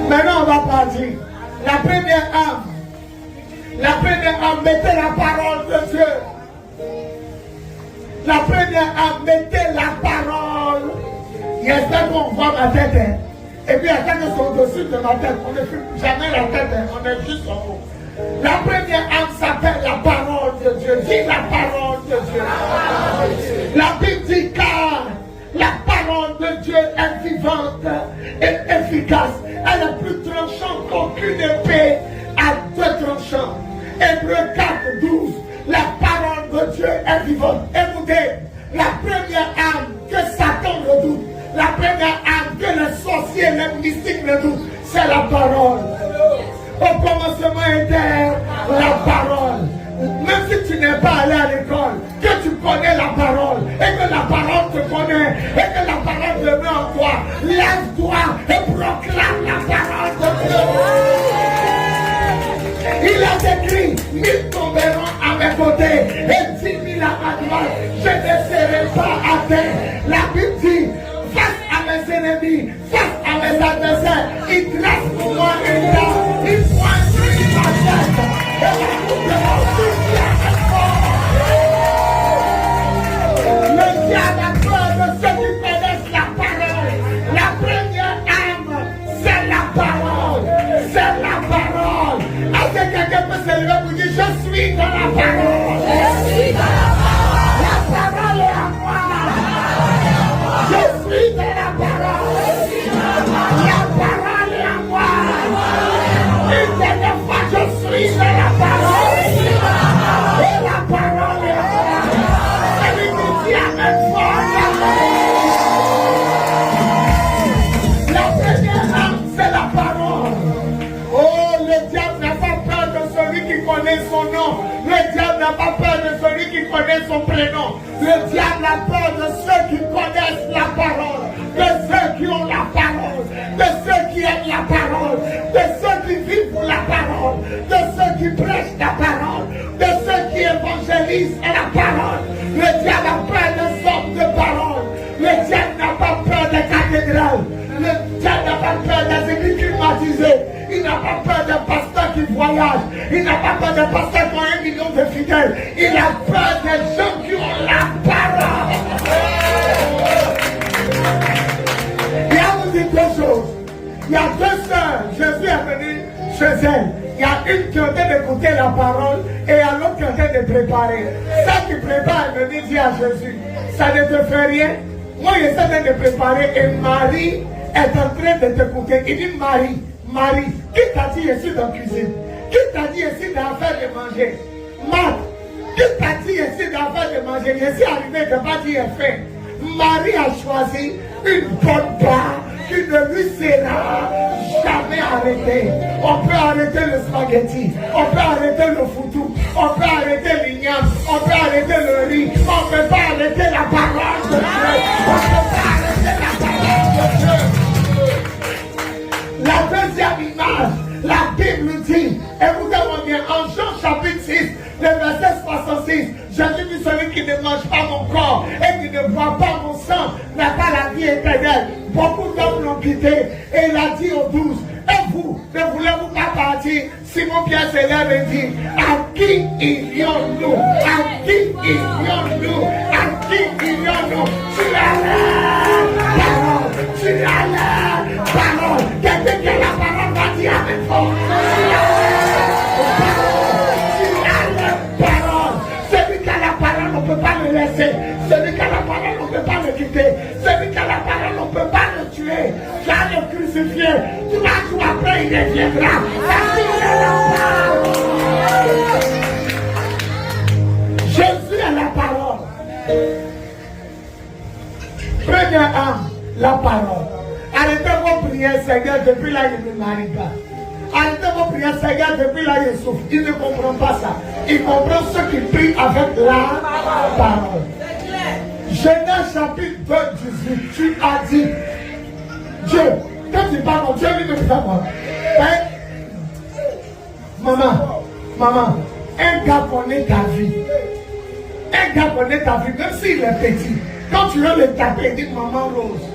Maintenant, on va partir. La première âme. La première âme, mettez la parole de Dieu. La première âme, mettez la parole. J'espère qu'on voit ma tête. Hein. Et puis, il y a quelqu'un sont au-dessus de ma tête. On ne filme jamais la tête. Hein. On est juste en haut. La première âme s'appelle la parole de Dieu. Dis la parole de Dieu. La Bible dit car la parole de Dieu est vivante et efficace. Elle est plus tranchante qu'aucune épée à deux tranchants. Hébreux 4, 12. La parole de Dieu est vivante. Écoutez, la première âme que Satan redoute, la première âme que les sorciers, les mystiques redoutent, c'est la parole. Au commencement était la parole. Même si tu n'es pas allé à l'école, que tu connais la parole, et que la parole te connaît, et que la parole te met en toi, lève-toi et proclame la parole de Dieu. Il a écrit, 1000 tomberont à mes côtés et 10 000 à ma droite. Je ne serai pas à terre. La Bible dit, face à mes ennemis, face à mes adversaires, il dresse pour moi une table, il pointe ma tête et la coupe de mon soutien est fort. Le diable a peur de ceux qui connaissent la parole. La première âme, c'est la parole. C'est la parole. Est-ce que quelqu'un peut se lever pour dire, je suis dans la parole. Je suis dans la parole. La parole est à moi. Je suis dans la parole. La parole est à moi. Une dernière fois, je suis dans la parole. Et la parole est à moi. Celui qui dit amen fort. La première âme, c'est la parole. Oh, le diable n'a pas peur de celui qui connaît son nom. Le diable n'a pas peur de celui qui connaît son prénom. Le diable a peur de ceux qui connaissent la parole, de ceux qui ont la parole, de ceux qui aiment la parole, de ceux qui vivent pour la parole, de ceux qui prêchent la parole, de ceux qui évangélisent la parole. Le diable a peur de sortes de paroles. Le diable n'a pas peur des cathédrales. Le diable n'a pas peur des églises climatisées. Il n'a pas peur des pasteurs qui voyagent. Il n'a pas peur des pasteurs qui ont 1 million de fidèles. Il a peur des gens qui ont la parole. Il y a vous dit deux choses. Il y a deux sœurs. Jésus est venu chez elles. Il y a une qui est en train d'écouter la parole et il y a l'autre qui est en train de préparer. Celle qui prépare est venue dire à Jésus, ça ne te fait rien. Moi, je suis en train de préparer et Marie est en train de t'écouter. Il dit Marie, qui t'a dit je suis dans la cuisine? Qui t'a dit je suis dans l'affaire de manger? Marthe, qui t'a dit je suis dans l'affaire de manger? Je suis arrivé, je n'ai pas dit faim. Marie a choisi une bonne part qui ne lui sera jamais arrêtée. On peut arrêter le spaghetti, on peut arrêter le foutou, on peut arrêter l'igname, on peut arrêter le riz, on ne peut pas arrêter la parole de Dieu. On ne peut pas arrêter la parole de Dieu. La deuxième image, la Bible dit, écoutez-moi bien, en Jean chapitre 6, le verset 66, Jésus dit, celui qui ne mange pas mon corps et qui ne boit pas mon sang n'a pas la vie éternelle. Beaucoup d'hommes l'ont quitté et il a dit aux 12, et vous, ne voulez-vous pas partir? Simon Pierre se lève et dit, à qui irions-nous? À qui irions-nous? À qui irions-nous? Tu as la parole, tu as la parole. Quelqu'un qui a la parole va dire avec force. On ne peut pas le laisser. Celui qui a la parole, on ne peut pas le quitter. Celui qui a la parole, on ne peut pas le tuer. Tu as le crucifié. 3 jours après, il reviendra. Parce qu'il a la parole. Jésus a la parole. Première âme, la parole. Arrêtez vos prières, Seigneur, depuis là, il ne marie pas. Arrêtez vos prières, Seigneur, depuis là, il souffre. Il ne comprend pas ça. Il comprend ceux qui prient avec la parole. Genèse chapitre 2, 18, tu as dit, Dieu, quand tu parles, Dieu lui me fait moi. Maman, un gars connaît ta vie. Un gars connaît ta vie, même s'il est petit. Quand tu veux le taper, il dit, maman Rose,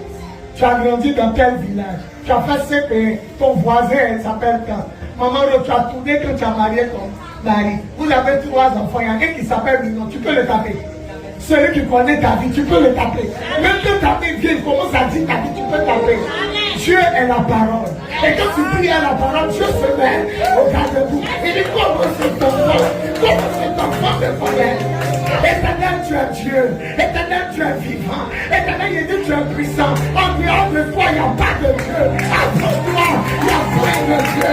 Tu as grandi dans tel village. Tu as fait CP. Ton voisin, elle s'appelle quand. Maman, tu as tourné quand tu as marié ton mari. Vous avez 3 enfants. Il y a un qui s'appelle Minon. Tu peux le taper. Celui qui connaît ta vie, tu peux le taper. Même que ta vie vieille commence à dire ta vie, tu peux taper. Dieu est la parole. Et quand tu pries à la parole, Dieu se met au garde-boue. Il dit comment c'est ton enfant? Comment c'est ton enfant de colère? Éternel, tu es Dieu. Éternel, tu es vivant. Éternel, il dit tu es puissant. En dehors de toi, il n'y a pas de Dieu. Après toi, il y a plein de Dieu.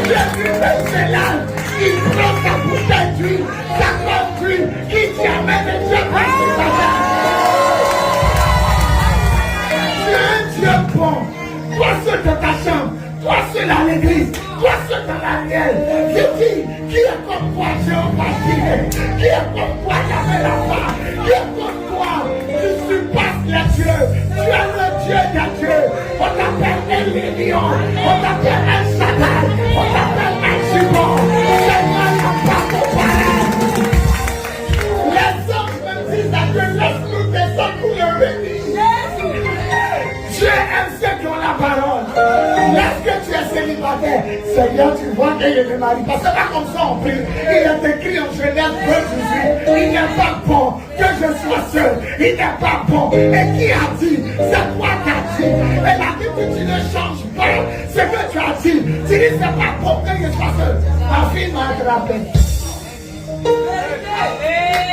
Jésus est célèbre. Il prend sa bouteille d'huile, sa coupe d'huile, qui dit Amen et Dieu reste sa main. Tu es un Dieu bon. Toi seul dans ta chambre, toi seul à l'église, toi seul dans la mienne. Je dis, qui est comme toi, Jéhovah Jireh? Qui est comme toi, Yahvé Rapha? Qui est comme toi? Tu surpasses les dieux. Tu es le Dieu des dieux. On t'appelle Elion, on t'appelle El Shaddai, on t'appelle El Shibor. Seigneur, il n'y a pas comparé. Les hommes me disent à Dieu, laisse-nous descendre pour le bénir. Dieu aime ceux qui ont la parole. Lorsque tu es célibataire, Seigneur, tu vois qu'il y a des maris. Parce que c'est pas comme ça on prie. Il est écrit en Genèse 2:18. Il n'est pas bon que je sois seul. Il n'est pas bon. Et qui a dit? C'est toi qui as dit. Et la Bible dit, tu ne changes pas ce que tu as dit. Tu dis, c'est pas bon que je sois seul. Ma fille m'a attrapé.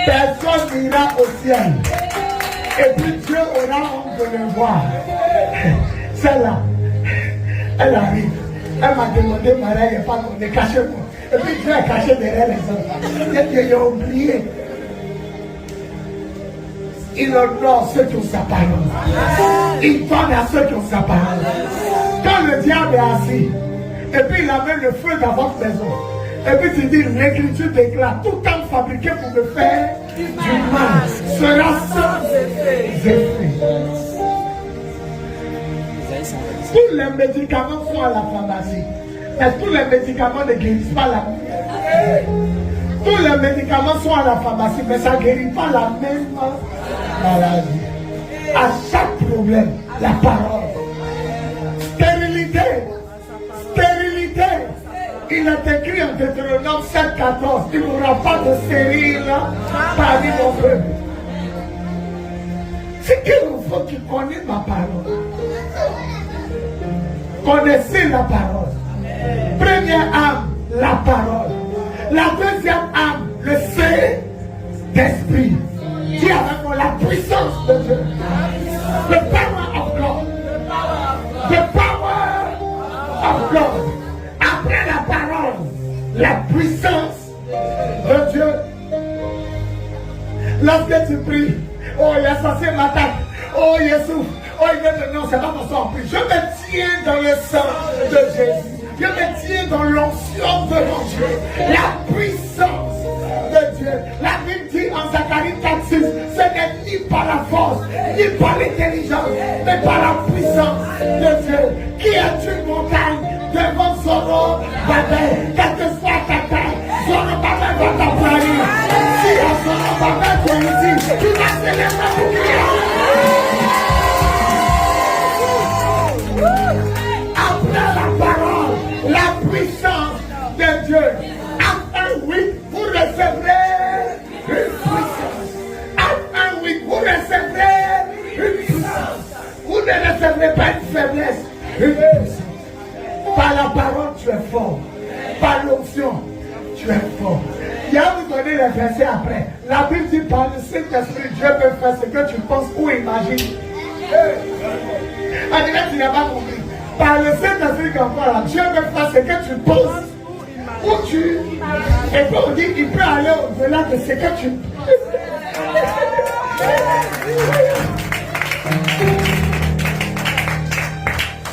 Personne n'ira au ciel. Et puis Dieu aura honte de le voir. Celle-là, elle arrive. Elle m'a demandé, Marie, il n'est pas qu'on est caché moi. Et puis Dieu est caché derrière les enfants. Et Dieu a oublié. Il honore ceux qui ont sa parole. Il donne à ceux qui ont sa parole. Quand le diable est assis, et puis il amène le feu dans votre maison, et puis tu dis, l'écriture déclare, tout temps fabriqué pour me faire du mal sera sans effet. Tous les médicaments sont à la pharmacie. Mais tous les médicaments ne guérissent pas la même. Tous les médicaments sont à la pharmacie, mais ça ne guérit pas la même maladie. À chaque problème, la parole. Stérilité. Stérilité. Il est écrit en Deutéronome 7:14. Il n'y aura pas de stérile parmi mon peuple. C'est qu'il faut qu'il connaisse ma parole. Connaissez la parole. Première âme, la parole. La deuxième âme, le Saint-Esprit. Dis avec moi la puissance de Dieu. The power of God. The power of God. Après la parole, la puissance de Dieu. Lorsque tu pries, oh les sorciers m'attaquent, oh Jésus, oh il vient de non, c'est pas mon sang en plus. Je me tiens dans le sang de Jésus. Je me tiens dans l'onction de mon Dieu. La puissance de Dieu. La Bible dit en Zacharie 4:6, ce n'est ni par la force, ni par l'intelligence, mais par la puissance de Dieu. Qui est une montagne devant Zoro Babel? Quelle que soit ta taille, Zoro Babel va t'applaudir. Si à Zoro Babel tu es ici, tu vas célébrer pour Dieu. Après la parole, la puissance de Dieu. Après oui, vous recevrez une puissance. Après oui, vous recevrez une puissance. Vous ne recevrez pas une faiblesse, une puissance. Par la parole, tu es fort. Par l'onction, tu es fort. Il y a vous donner les versets après. La Bible dit par le Saint-Esprit, Dieu peut faire ce que tu penses ou imagines. En direct, tu n'as pas compris. Par le Saint-Esprit comme là, Dieu peut faire ce que tu penses ou tu. Et puis on dit qu'il peut aller au-delà de ce que tu.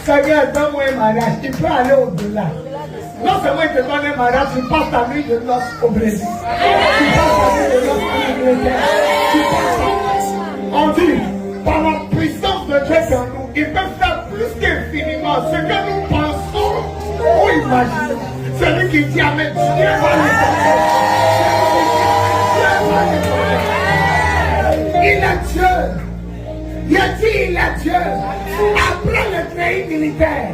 Seigneur, donne-moi un mariage. Il peut aller au-delà. Non seulement il te donne un mariage, tu passes ta nuit de noces au Brésil. Tu passes ta nuit de noces en Angleterre. On dit, par la puissance de Dieu en nous, il peut faire plus qu'infiniment ce que nous pensons ou imaginons. Celui qui dit Amen, Dieu va le faire. Il est Dieu. Il a dit, il est Dieu. après le treillis militaire,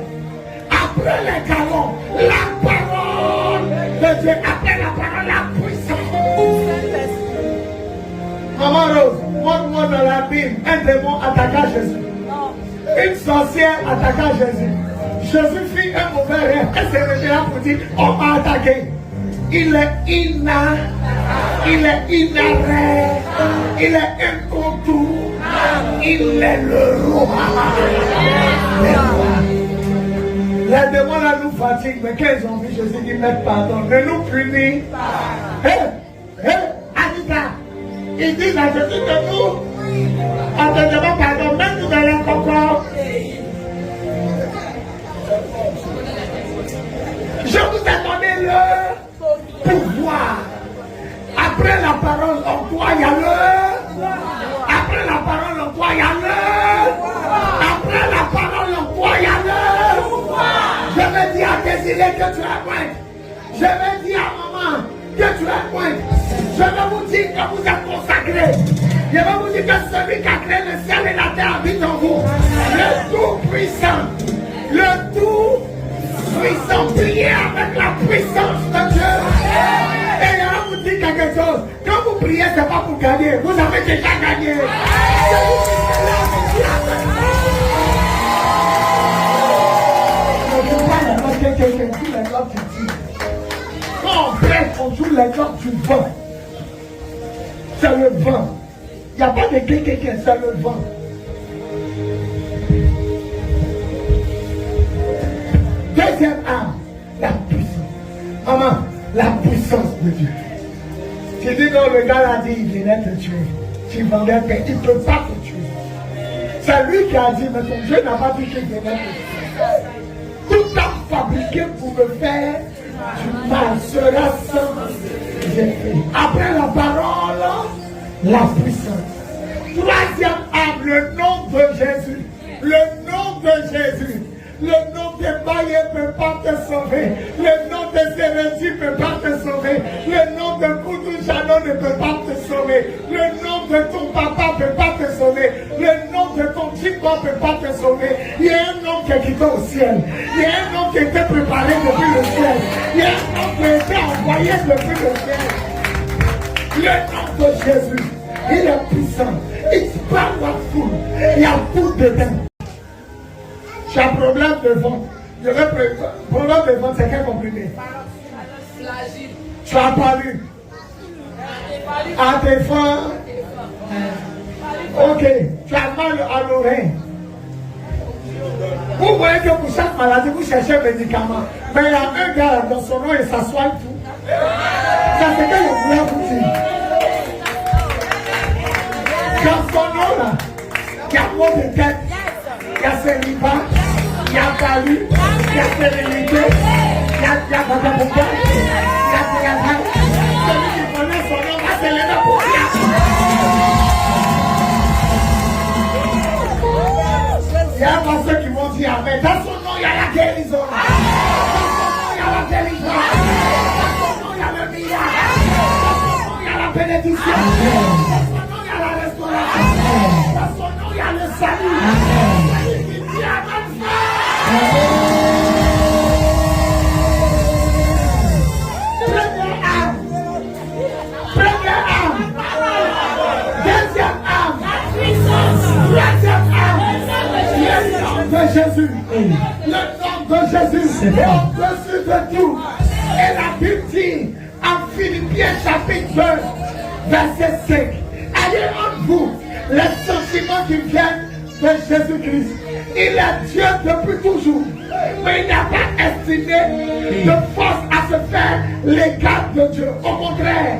après les galons, la parole de Dieu, après la parole, la puissance. Maman Rose, montre-moi dans la Bible un démon attaqua Jésus. Une sorcière attaqua Jésus. Jésus fit un mauvais rêve. Elle s'est réveillée pour dire, on m'a attaqué. Il est inarrêt. Il est incontournable. Il est le roi. Les démons là nous fatiguent, mais quand ils ont vu Jésus dit, mais pardon, ne nous punit pas. Anita, ils disent à Jésus que nous, on te demande pardon, même nous allons encore. Je vous ai donné le pouvoir. Après la parole en toi, il y a le. Après la parole en toi, il y a le. Après la parole en toi, il y a le. Je vais dire à Désiré que tu es pointe. Je vais dire à maman que tu es pointe. Je vais vous dire que vous êtes consacrés. Je vais vous dire que celui qui a créé le ciel et la terre habite en vous. Le Tout-Puissant. Le Tout-Puissant. Priez avec la puissance de Dieu. Et je vais vous dire quelque chose. Quand vous priez, ce n'est pas pour gagner. Vous avez déjà gagné. Quand on prête, on joue les notes du vent. C'est le vent. Il n'y a pas de quelqu'un, c'est le vent. Deuxième arme, la puissance. Maman, la puissance de Dieu. Tu dis non, le gars a dit, il venait te tuer. Tu vendais paix, il ne peut pas te tuer. C'est lui qui a dit, mais ton Dieu n'a pas dit qu'il venait te tuer. Tout arme fabriqué pour me faire du mal sera sans effet. Après la parole, la puissance. Troisième arme, le nom de Jésus. Le nom de Jésus. Le nom de Baye ne peut pas te sauver. Le nom de Sérési ne peut pas te sauver. Le nom de Koudou Jano ne peut pas te sauver. Le nom de ton papa ne peut pas te sauver. Le nom de ton Chico ne peut pas te sauver. Il y a un nom qui est quitté au ciel. Il y a un nom qui était préparé depuis le ciel. Il y a un nom qui a été envoyé depuis le ciel. Le nom de Jésus, il est puissant. It's powerful. Il y a tout dedans. Tu as un problème de ventre. Le problème de ventre, c'est quel comprimé? Tu as parlé. À tes fins. Ok. Tu as mal à l'oreille. Vous voyez que pour chaque maladie, vous cherchez un médicament. Mais il y a un gars là, dans son nom, il s'assoit tout. Ça, c'est que je voulais vous dire. Dans son nom là, il y a mot de tête. Il y a célibat, il y a valu, il y a sérénité, il y a Bataboka, il y a Théâtre. Celui qui connaît son nom va se lever pour dire. Il y a pas ceux qui vont dire Amen. Dans son nom, il y a la guérison. Dans son nom, il y a la délivrance. Dans son nom, il y a le miracle. Dans son nom, il y a la bénédiction. Dans son nom, il y a la restauration. Dans son nom, il y a le salut. Jésus, le nom de Jésus est au-dessus de tout. Et la Bible dit en Philippiens chapitre 2, verset 5, ayez en vous les sentiments qui viennent de Jésus-Christ. Il est Dieu depuis toujours, mais il n'a pas estimé de force à se faire l'égal de Dieu. Au contraire,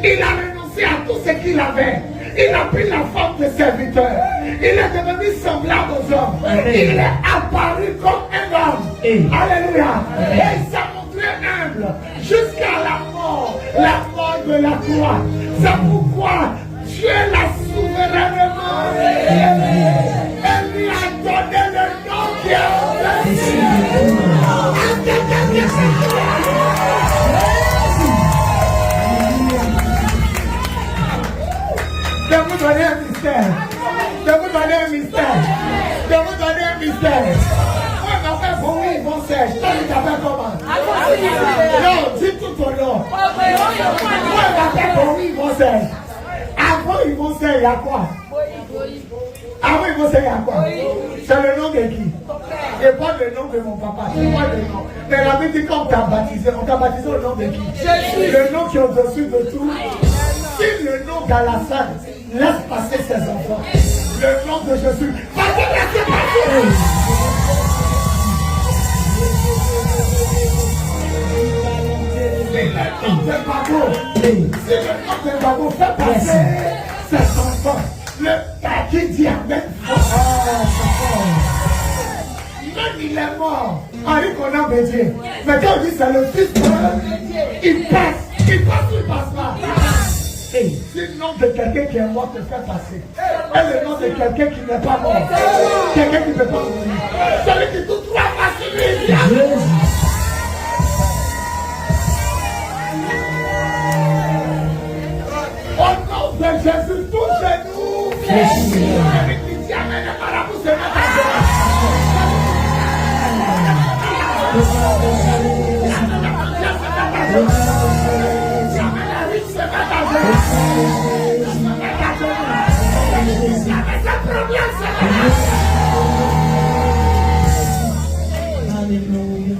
il a renoncé à tout ce qu'il avait. Il a pris la forme de serviteur. Il est devenu semblable aux hommes. Il est apparu comme un homme. Alléluia. Et il s'est montré humble jusqu'à la mort de la croix. C'est pourquoi Dieu l'a souverainement aimé. Et lui a donné le nom qui est au-dessus. De vous donner un mystère. De vous donner un mystère. De vous donner un Serge. Moi, je m'appelle Boris Yvon Serge. Toi, tu t'appelles comment? Non, dis tout ton nom. Moi, je m'appelle Boris Yvon Serge. Avant Yvon Serge, il y a quoi? Avant Yvon Serge, il y a quoi? C'est le nom de qui? Et pas le nom de mon papa. C'est pas le nom. Mais la Bible dit qu'on t'a baptisé. On t'a baptisé au nom de qui? Le nom qui est au-dessus de tout. Si le nom d'Alassane laisse passer ses enfants, le nom de Jésus va te laisser passer. Si le nom de Bago, fait passer ses enfants, le qui dit Amen. Même il est mort. Henri Conan Bédier. Mais quand on dit c'est le fils de il passe. Il passe ou il passe pas? Si le nom de quelqu'un qui est mort te fait passer, et le nom de quelqu'un qui n'est pas mort, quelqu'un qui ne peut pas mourir, celui qui tout doit passer lui. Au nom de Jésus, tous genoux. Celui qui dit Amen, le marabout se met à genoux.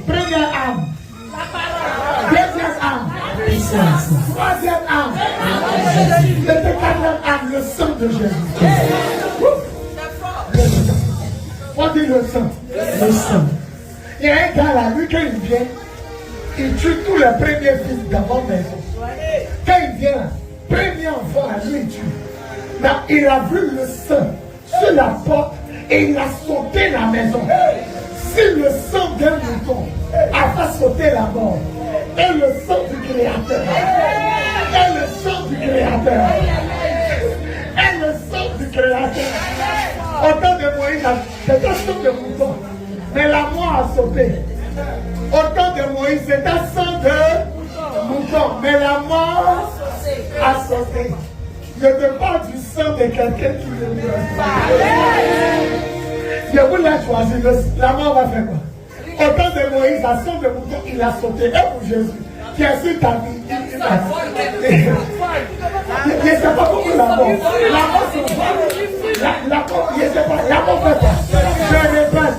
Première âme, deuxième âme, troisième âme, le quatrième âme, le sang de Jésus. On dit le sang. Le sang. Il y a un gars là, lui, quand il vient, il tue tous les premiers fils d'avant maison. Quand il vient, premier enfant à lui, il tue. Mais il a vu le sang sur la porte et il a sauté la maison. Si le sang d'un mouton a fait sauter la mort, et le sang du Créateur, et le sang du Créateur, et le sang du Créateur, au temps de Moïse, c'était un sang de mouton, mais la mort a sauté. Au temps de Moïse, c'était un sang de mouton, mais la mort a sauté. Je te parle du sang de quelqu'un qui ne meurt pas. Je vous l'ai choisi. La mort va faire quoi? Au temps de Moïse, à sang de mouton, il a sauté. Et pour Jésus, qui est sur ta vie, il a sauté. Je ne sais pas pourquoi la mort. La mort se voit. La mort, je ne sais pas. La mort fait quoi? Je répète.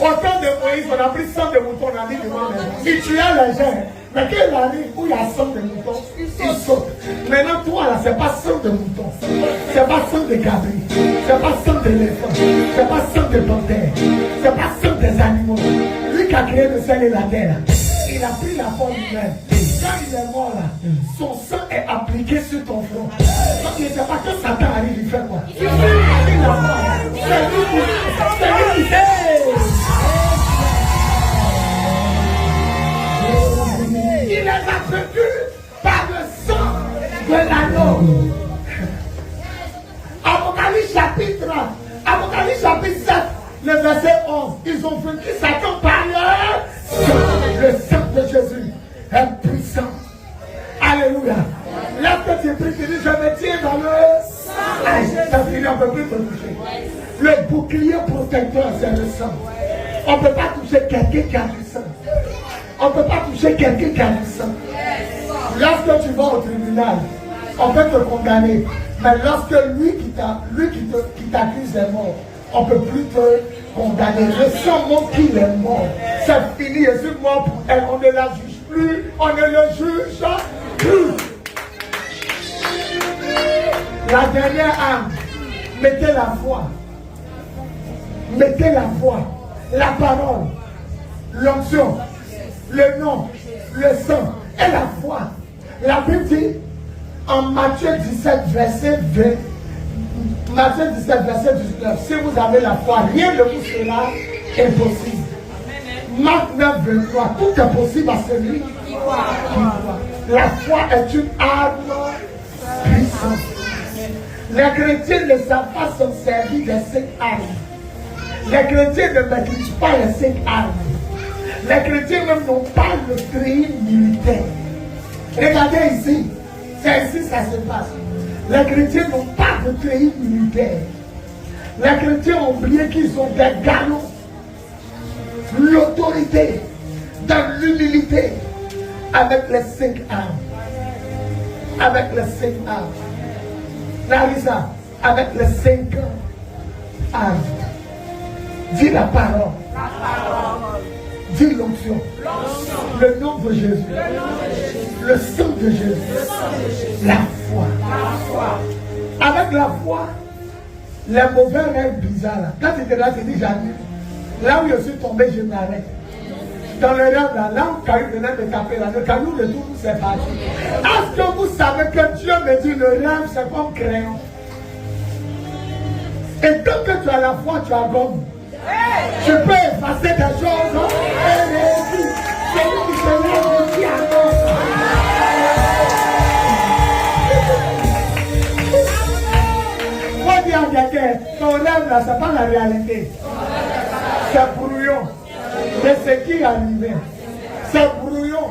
Au temps de Moïse, on a pris sang de mouton, on a dit devant les gens. Il tuait les gens. Mais quand il arrive où il y a sang de mouton, il saute. Maintenant, toi là, c'est pas sang de mouton. C'est pas sang de cabri. C'est pas sang d'éléphant. C'est pas sang de panthère. C'est pas sang des animaux. Lui qui a créé le ciel et la terre, il a pris la forme humaine. Quand il est mort là, son sang est appliqué sur ton front. Donc il ne sait pas que Satan arrive, il fait quoi? Il fait la mort. C'est lui qui fait. Il les a vaincus par le sang de l'agneau. Apocalypse chapitre 7, le verset 11. Ils ont vaincu Satan par le sang de Jésus. Est puissant. Alléluia. Lorsque tu pries, tu dis, je me tiens dans le sang. Ça finit, on ne peut plus te toucher. Le bouclier protecteur, c'est le sang. On ne peut pas toucher quelqu'un qui a du sang. On ne peut pas toucher quelqu'un qui a du sang. Lorsque tu vas au tribunal, on peut te condamner. Mais lorsque lui qui t'accuse est mort, on ne peut plus te condamner. Le sang montre qu'il est mort. C'est fini, je suis mort pour elle. On ne la juge plus. On ne le juge plus. La dernière âme, mettez la foi. Mettez la foi. La parole. L'onction. Le nom, le sang et la foi. La Bible dit en Matthieu 17, verset 20, Matthieu 17, verset 19, si vous avez la foi, rien de tout cela est possible. Marc 9, 23, tout est possible à celui qui croit. La foi est une arme puissante. Les chrétiens ne savent pas s'en servir des 5 armes. Les chrétiens ne maîtrisent pas les 5 armes. Les chrétiens même n'ont pas le treillis militaire. Regardez ici. C'est ici que ça se passe. Les chrétiens n'ont pas de treillis militaire. Les chrétiens ont oublié qu'ils ont des galons l'autorité, dans l'humilité, avec les 5 armes. Avec les 5 armes. Larissa, avec les 5 armes. Dis la parole. Dis l'onction. Le nom de Jésus. Le sang de Jésus. La foi. Avec la foi, les mauvais rêves bizarres. Là. Quand tu étais là, tu dis j'annule. Là où je suis tombé, je m'arrête. Dans le rêve, là où Caillou venait me taper, là, le caillou de tout, c'est parti. Est-ce que vous savez que Dieu me dit le rêve, c'est comme crayon? Et tant que tu as la foi, tu as gomme. Tu peux effacer des choses et réussir. Celui qui se lève aussi à gomme. Moi, dis à quelqu'un, ton rêve là, c'est pas la réalité. C'est brouillon de ce qui est arrivé. C'est brouillon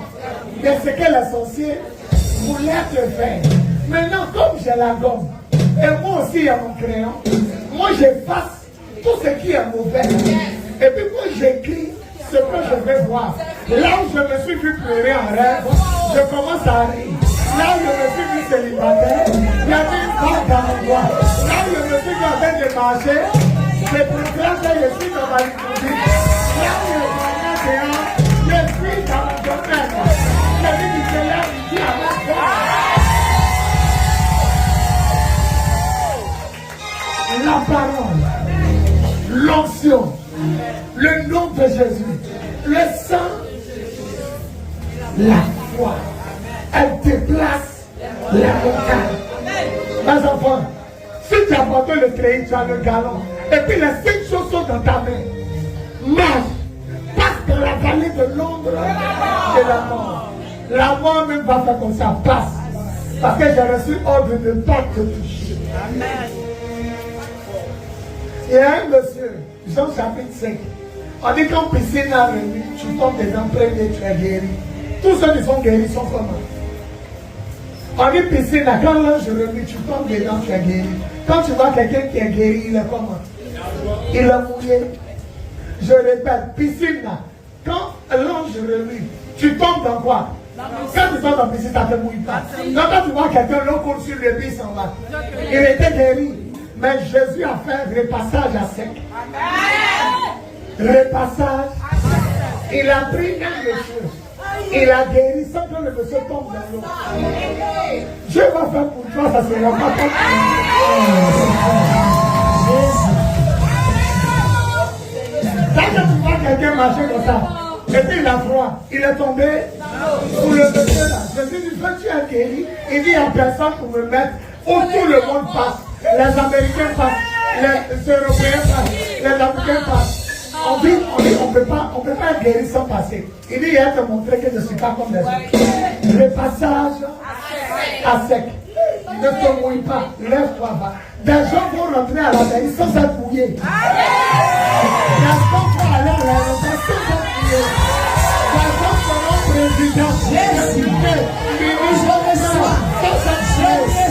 de ce que les sorciers voulaient te faire. Maintenant, comme j'ai la gomme, et moi aussi, il y a mon crayon, moi j'efface tout ce qui est mauvais. Et puis moi j'écris ce que je vais voir. Là où je me suis vu pleurer en rêve, je commence à rire. Là où je me suis vu célibataire, il y avait une femme dans mon doigt. Là où je me suis vu en train de marcher, je proclame que je suis dans ma liturgie. Là où je suis dans mon domaine. Celui qui se lève, il dit à ma voix. La parole, l'onction, le nom de Jésus, le sang, la foi, elle déplace la montagne. Mes enfants, si tu as porté le treillis, tu as le galon, et puis les 5 choses sont dans ta main, marche, passe dans la vallée de l'ombre de la mort. La mort même va faire comme ça, passe, parce que j'ai reçu ordre de ne pas te toucher. Amen. Il y a un monsieur, Jean chapitre 5. On dit quand piscine a réuni, tu tombes dedans, premier, tu es guéri. Tous ceux qui sont guéris sont comment? On dit piscine, quand l'ange réunit, tu tombes dedans, tu es guéri. Quand tu vois quelqu'un qui est guéri, il est comment? Il est mouillé. Je répète, piscine, quand l'ange réunit, tu tombes dans quoi? Quand tu tombes dans la piscine, ça ne te mouille pas. Quand tu vois quelqu'un, l'eau coule sur le pied, s'en va. Il était guéri. Mais Jésus a fait un repassage à sec. Repassage. Il a pris un monsieur. Il a guéri sans que le monsieur tombe dans l'eau. Dieu va faire pour toi, ça sera pas comme quand tu vois quelqu'un marcher comme ça, et puis il a froid, il est tombé sous le monsieur là. Jésus dit, tu es guéri. Il dit, il n'y a personne pour me mettre où tout le monde passe. Les Américains passent, les Européens passent, les Africains passent. On dit, on peut pas être guéri sans passer. Il dit, il va te montrer que je ne suis pas comme les autres. Le passage à sec. Ne te mouille pas, lève-toi bas. Des gens vont rentrer à la mairie sans s'être mouillés. Des gens vont aller à l'aéroport sans s'être mouillés. Des gens seront présidents, députés, ministres, sans s'être mouillés.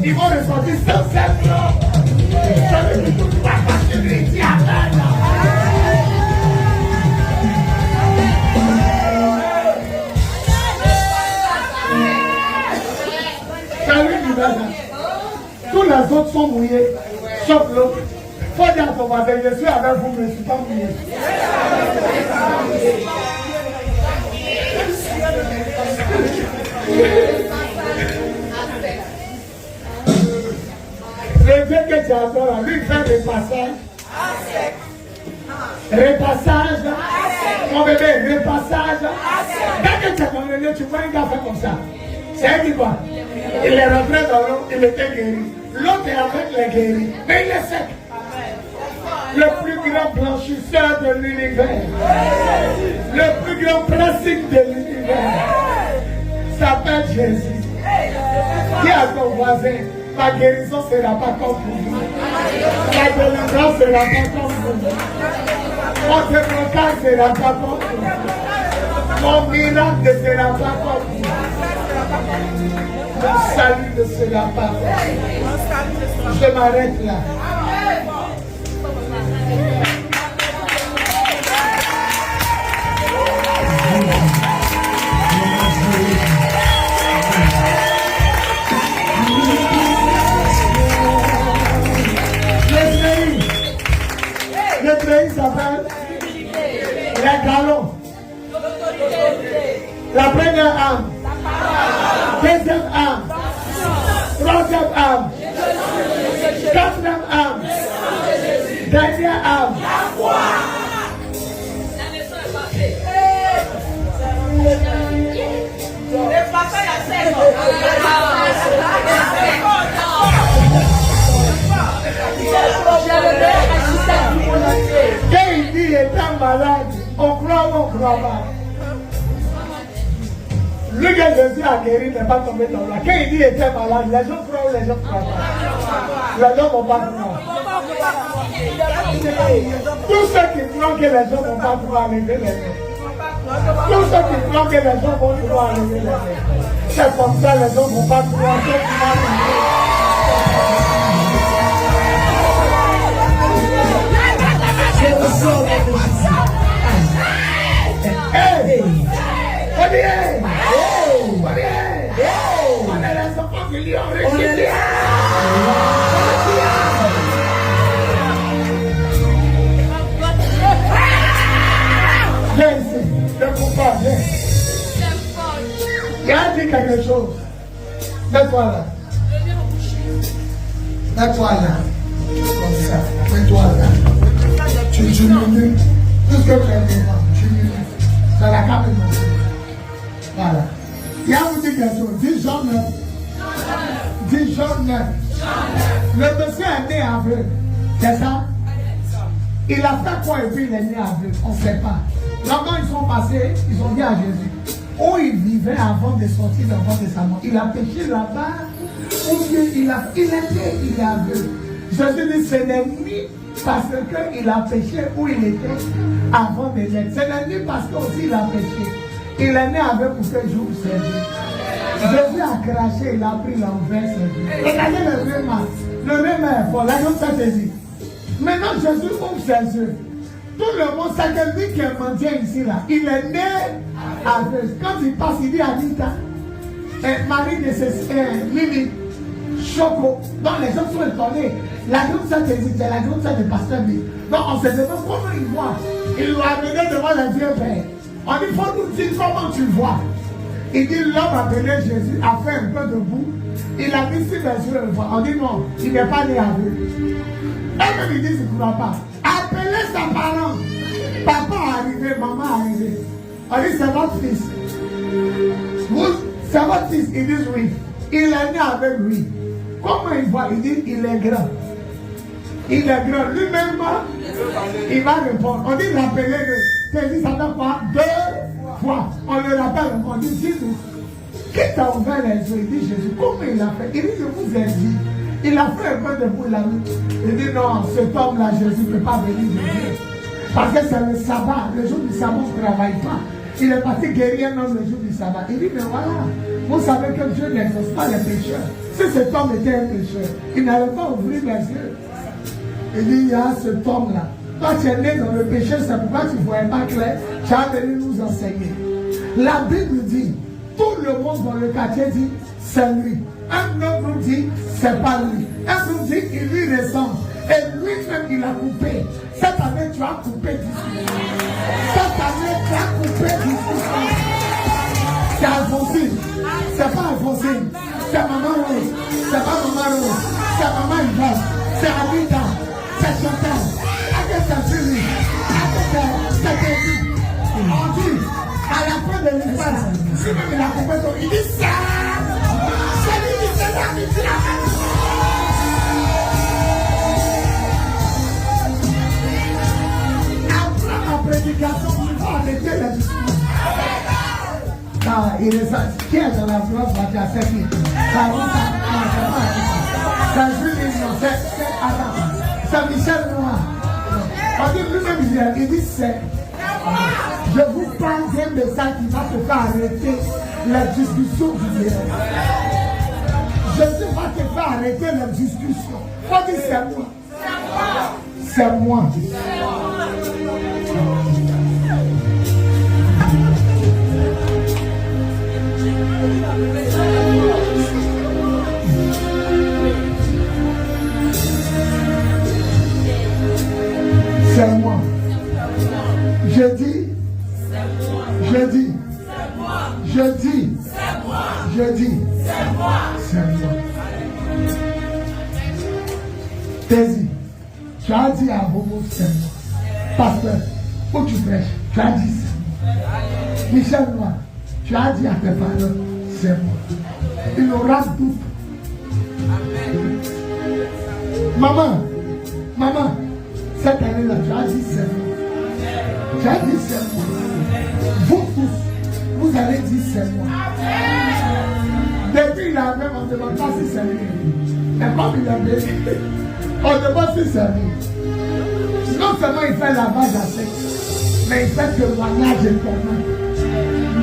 Ils vont ressortir sans s'être. Ça veut dire que tu vas passer les diamants. Tous les autres sont mouillés, sauf l'autre. Faut dire à ton voisin, je suis avec vous, mais je ne suis pas mouillé. Le Dieu que tu adores, lui fait des passages. Repassage. Mon bébé, repassage. Dès que tu as dans le lieu, tu vois un gars faire comme ça. C'est dit quoi? Il est rentré dans l'eau, il était guéri. L'autre est avec les guéris, mais il est sec. Le plus grand blanchisseur de l'univers, le plus grand principe de l'univers, s'appelle Jésus. Dis à ton voisin, ma guérison ne sera pas comme vous. Ma délivrance ne sera pas comme vous. Mon déblocage ne sera pas comme vous. Mon miracle ne sera pas comme vous. Mon salut ne sera pas comme vous. Je m'arrête là. décret s'appelle les galons. La première âme, deuxième âme, troisième âme, quatrième âme, dernière âme. Quand il dit il était malade, on croit ou on croit pas. Lui que Jésus a guéri n'est pas tombé dans la. Quand il dit il était malade, les gens croient ou les gens ne croient pas. Les gens ne vont pas croire. Tous ceux qui croient que les gens ne vont pas croire, levez les mains. Tous ceux qui croient que les gens vont croire, levez les mains. C'est comme ça, les gens ne vont pas croire. Hey! On est les enfants qui lui ont réussi. Viens ici, ne coupe pas, viens. Il a dit quelque chose. Mets-toi là. Mets-toi là. Comme ça. Mets-toi là. Tu diminues. Tout ce que tu as dit, tu diminues. C'est la caméra. Voilà. Il y a vous dit quelque chose. 10 Jean 9. 10 Jean 9. Le monsieur est né aveugle. C'est ça? Il a fait quoi et puis il est né aveugle? On ne sait pas. Quand ils sont passés, ils ont dit à Jésus où il vivait avant de sortir d'avant de sa mort. Il a péché là-bas, ou bien il est aveugle. Jésus dit ce n'est ni parce qu'il a péché où il était avant de l'être. Ce n'est ni parce qu'il a péché. Il est né avec pour que je vous serve. Jésus a craché, il a pris l'envers. Regardez le rhume. Le rhume est fort. La chose ça te dit. Maintenant Jésus ouvre ses yeux. Tout le monde sait que lui qui est mendiant ici là, il est né aveugle. Quand il passe, il dit à Anita, Marie de Lily, Choco, donc les gens sont étonnés. La grande sœur te dit, c'est la grande sœur de pasteur B. Donc on se demande comment il voit. Il l'a amené devant le Dieu Père. On dit, il faut nous dire comment tu vois. Il dit, l'homme appelé Jésus a fait un peu de boue. Il a mis sur les yeux le voit. On dit non, il n'est pas né aveugle. Et même il dit, il ne croit pas. Appelez sa parent. Papa est arrivé, maman est arrivée. On dit, c'est votre fils. C'est votre fils. Ils disent oui. Il est né avec lui. Comment il voit? Il dit, il est grand. Il est grand. Lui-même, il va répondre. On dit, l'appelez-le. C'est dit, ça fait quoi? 2 fois. On le rappelle, on dit, Jésus. Qui t'a ouvert les yeux? Il dit, Jésus, comment il a fait? Il dit, je vous ai dit. Il a fait un peu de boule là. Il dit, non, cet homme-là, Jésus ne peut pas venir de Dieu. Parce que c'est le sabbat. Le jour du sabbat, on ne travaille pas. Il est parti guérir un homme le jour du sabbat. Il dit, mais voilà, vous savez que Dieu n'exauce pas les pécheurs. Si cet homme était un pécheur, il n'allait pas ouvrir les yeux. Il dit, il y a cet homme-là. Toi, tu es né dans le péché, c'est pourquoi tu ne voyais pas clair. Tu as venu nous enseigner. La Bible dit, tout le monde dans le quartier dit, c'est lui. Un autre dit, c'est pas lui. Un autre dit, il lui ressemble. Et lui-même, il a coupé. Cette année, tu as coupé d'ici. Cette année, tu as coupé d'ici. C'est Alphonsine. C'est pas Alphonsine. C'est Maman Rose. C'est pas Maman Rose. C'est Maman Yvonne. C'est Anita. C'est Chantal. C'est Julie. C'est David. On dit, à la fin de l'histoire, si même il a coupé ton, il dit ça. C'est lui qui s'est là. Après ma prédication, il faut arrêter la discussion. Il est ça. Qui est dans la France, va à 7 000. C'est Julie, c'est Michel Noir. On dit lui-même, il dit c'est. Je vous parle d'un message qui va te faire arrêter la discussion du diable. Jésus va te faire arrêter la discussion. On dit c'est moi. C'est moi. C'est moi. Je dis. Je dis. Je dis. Je dis. C'est moi. Taisy, tu as dit à Bobo, c'est moi. Pasteur, où tu prêches, tu as dit c'est moi. Michel Noir, tu as dit à tes parents, c'est moi. Il aura doute. Maman, cette année-là, tu as dit c'est moi. Tu as dit c'est moi. Vous tous, vous allez dire c'est moi. Depuis il a même, on ne demande pas si c'est lui. Et comme il a dit, on ne demande pas si c'est lui. Non seulement il fait lavage à sec, mais il fait témoignage étonnant.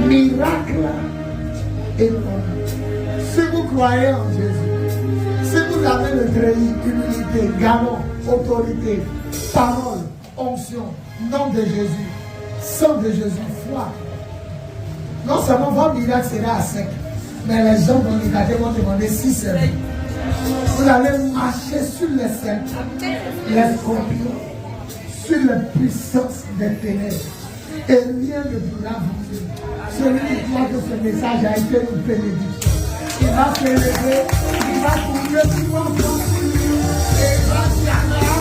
Miracle étonnant. Si vous croyez en Jésus, si vous avez le crédit, humilité, galon, autorité, parole, onction, nom de Jésus, sang de Jésus, foi, non seulement votre miracle sera à sec, mais les gens vont demander si c'est vrai. Vous allez marcher sur les serpents, les scorpions, sur les puissances des ténèbres. Et rien ne pourra vous tuer. Celui qui croit que ce message a été une bénédiction, il va se lever, il va courir, il va et il va